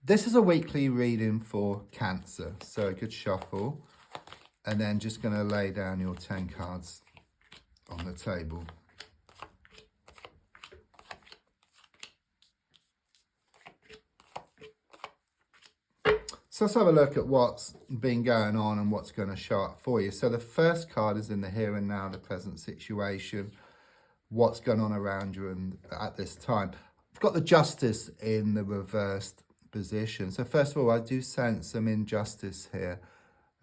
This is a weekly reading for Cancer, so a good shuffle. And then just going to lay down your 10 cards on the table. So let's have a look at what's been going on and what's going to show up for you. So the first card is in the here and now, the present situation. What's going on around you and at this time. I've got the Justice in the reversed position. So first of all, I do sense some injustice here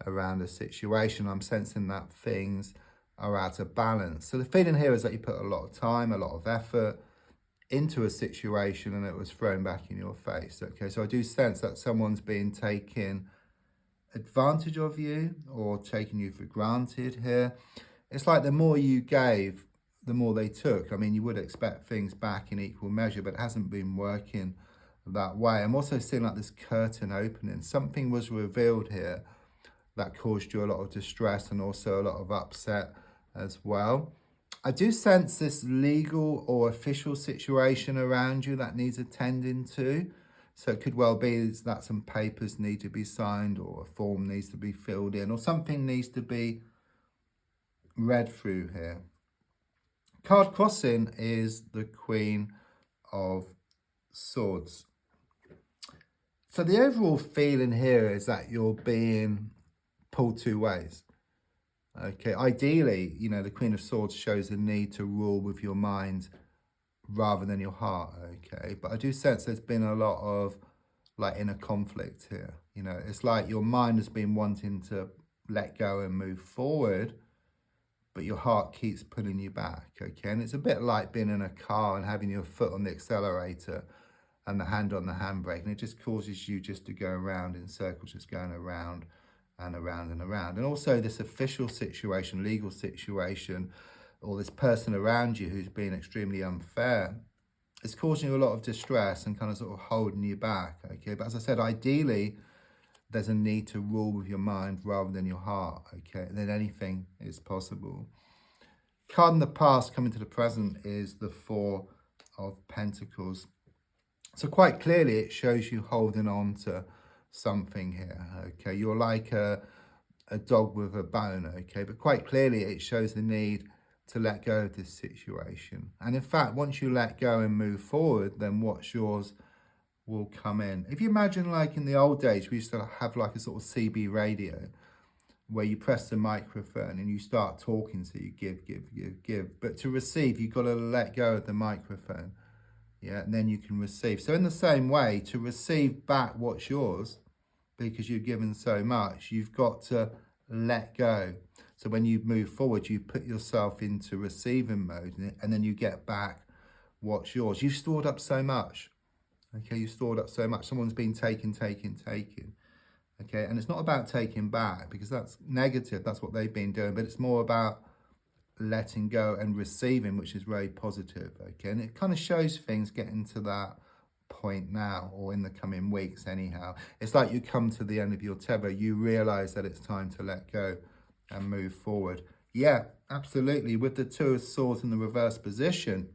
around the situation. I'm sensing that things are out of balance. So the feeling here is that you put a lot of time, a lot of effort into a situation and it was thrown back in your face. Okay, so I do sense that someone's been taking advantage of you or taking you for granted here. It's like the more you gave, the more they took. I mean, you would expect things back in equal measure, but it hasn't been working that way. I'm also seeing like this curtain opening. Something was revealed here that caused you a lot of distress and also a lot of upset as well. I do sense this legal or official situation around you that needs attending to. So it could well be that some papers need to be signed or a form needs to be filled in or something needs to be read through here. Card crossing is the Queen of Swords. So the overall feeling here is that you're being pulled two ways. Okay, ideally, you know, the Queen of Swords shows the need to rule with your mind rather than your heart, okay? But I do sense there's been a lot of, like, inner conflict here. You know, it's like your mind has been wanting to let go and move forward, but your heart keeps pulling you back, okay? And it's a bit like being in a car and having your foot on the accelerator and the hand on the handbrake, and it just causes you just to go around in circles, just going around and around and around. And also this official situation, legal situation, or this person around you who's been extremely unfair, it's causing you a lot of distress and kind of sort of holding you back, okay? But as I said, ideally, there's a need to rule with your mind rather than your heart, okay? And then anything is possible. Card in the past coming to the present is the Four of Pentacles. So quite clearly, it shows you holding on to something here, okay? You're like a dog with a bone, okay? But quite clearly, it shows the need to let go of this situation. And in fact, once you let go and move forward, then what's yours will come in. If you imagine, like in the old days, we used to have like a sort of CB radio where you press the microphone and you start talking, so you give. But to receive, you've got to let go of the microphone. Yeah, and then you can receive. So in the same way, to receive back what's yours, because you've given so much, you've got to let go. So when you move forward, you put yourself into receiving mode, and then you get back what's yours. You've stored up so much. Okay, you've stored up so much. Someone's been taking. Okay, and it's not about taking back, because that's negative. That's what they've been doing. But it's more about letting go and receiving, which is very positive, okay? And it kind of shows things getting to that point now, or in the coming weeks anyhow. It's like you come to the end of your tether, you realize that it's time to let go and move forward. Yeah, absolutely. With the Two of Swords in the reverse position,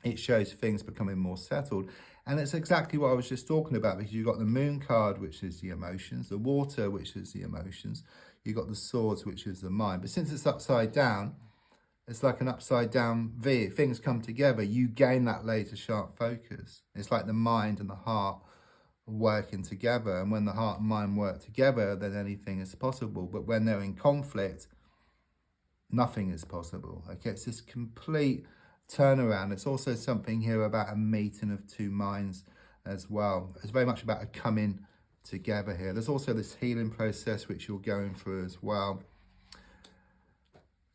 it shows things becoming more settled. And it's exactly what I was just talking about, because you've got the Moon card, which is the emotions, the Water, which is the emotions, you've got the Swords, which is the mind. But since it's upside down, it's like an upside down V. If things come together, you gain that laser sharp focus. It's like the mind and the heart working together. And when the heart and mind work together, then anything is possible. But when they're in conflict, nothing is possible. Okay, it's this complete turnaround. It's also something here about a meeting of two minds as well. It's very much about a coming together here. There's also this healing process which you're going through as well.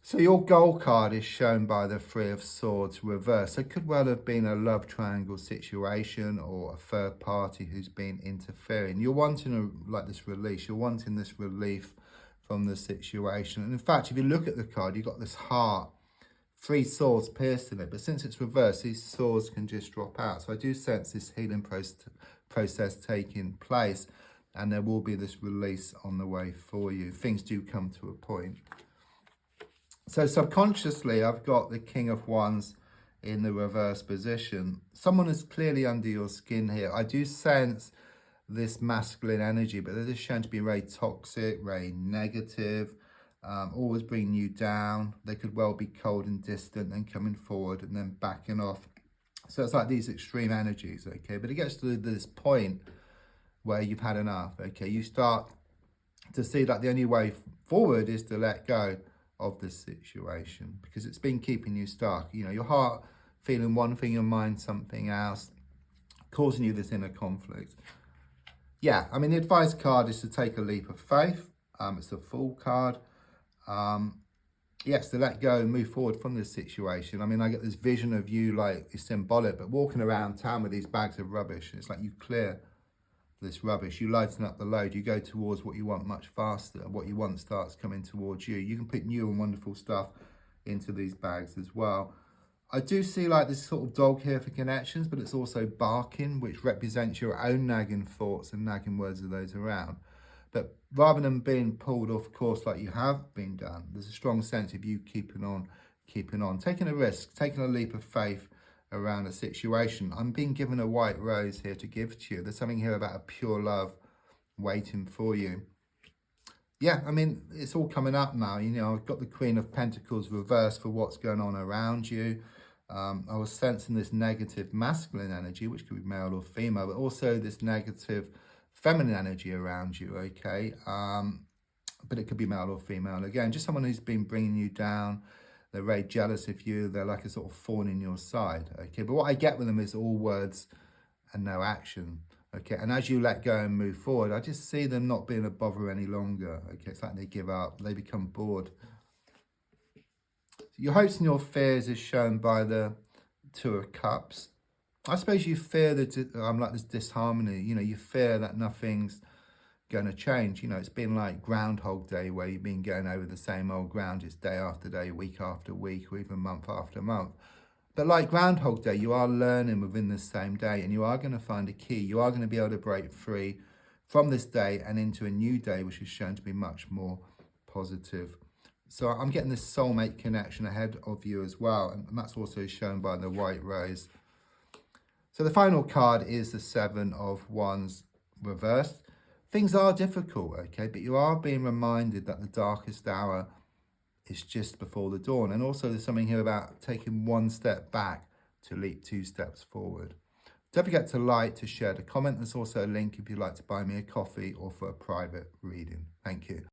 So your goal card is shown by the Three of Swords reversed. So it could well have been a love triangle situation or a third party who's been interfering. You're wanting like this release. You're wanting this relief from the situation. And in fact, if you look at the card, you've got this heart, 3 swords piercing it. But since it's reversed, these swords can just drop out. So I do sense this healing process taking place. And there will be this release on the way for you. Things do come to a point. So subconsciously, I've got the King of Wands in the reverse position. Someone is clearly under your skin here. I do sense this masculine energy, but they're just shown to be very toxic, very negative, always bringing you down. They could well be cold and distant and coming forward and then backing off. So it's like these extreme energies, okay? But it gets to this point where you've had enough, okay? You start to see that the only way forward is to let go of this situation because it's been keeping you stuck. You know, your heart feeling one thing, your mind something else, causing you this inner conflict. Yeah, I mean, the advice card is to take a leap of faith. It's a Fool card. Yes, to let go and move forward from this situation. I mean, I get this vision of you, like, it's symbolic, but walking around town with these bags of rubbish. It's like you clear this rubbish, you lighten up the load, you go towards what you want much faster. What you want starts coming towards you. You can put new and wonderful stuff into these bags as well. I do see like this sort of dog here for connections, but it's also barking, which represents your own nagging thoughts and nagging words of those around. But rather than being pulled off course like you have been done, there's a strong sense of you keeping on, taking a risk, taking a leap of faith around a situation. I'm being given a white rose here to give to you. There's something here about a pure love waiting for you. Yeah, I mean, it's all coming up now. You know, I've got the Queen of Pentacles reversed for what's going on around you. I was sensing this negative masculine energy, which could be male or female, but also this negative feminine energy around you, okay? But it could be male or female. Again, just someone who's been bringing you down. They're very jealous of you. They're like a sort of thorn in your side, okay? But what I get with them is all words and no action, okay? And as you let go and move forward, I just see them not being a bother any longer, okay? It's like they give up. They become bored. Your hopes and your fears is shown by the Two of Cups. I suppose you fear that like this disharmony. You know, you fear that nothing's going to change. You know, it's been like Groundhog Day where you've been going over the same old ground just day after day, week after week, or even month after month. But like Groundhog Day, you are learning within the same day and you are going to find a key. You are going to be able to break free from this day and into a new day, which is shown to be much more positive. So I'm getting this soulmate connection ahead of you as well. And that's also shown by the white rose. So the final card is the Seven of Wands reversed. Things are difficult, okay? But you are being reminded that the darkest hour is just before the dawn. And also there's something here about taking one step back to leap 2 steps forward. Don't forget to like, to share, to comment. There's also a link if you'd like to buy me a coffee or for a private reading. Thank you.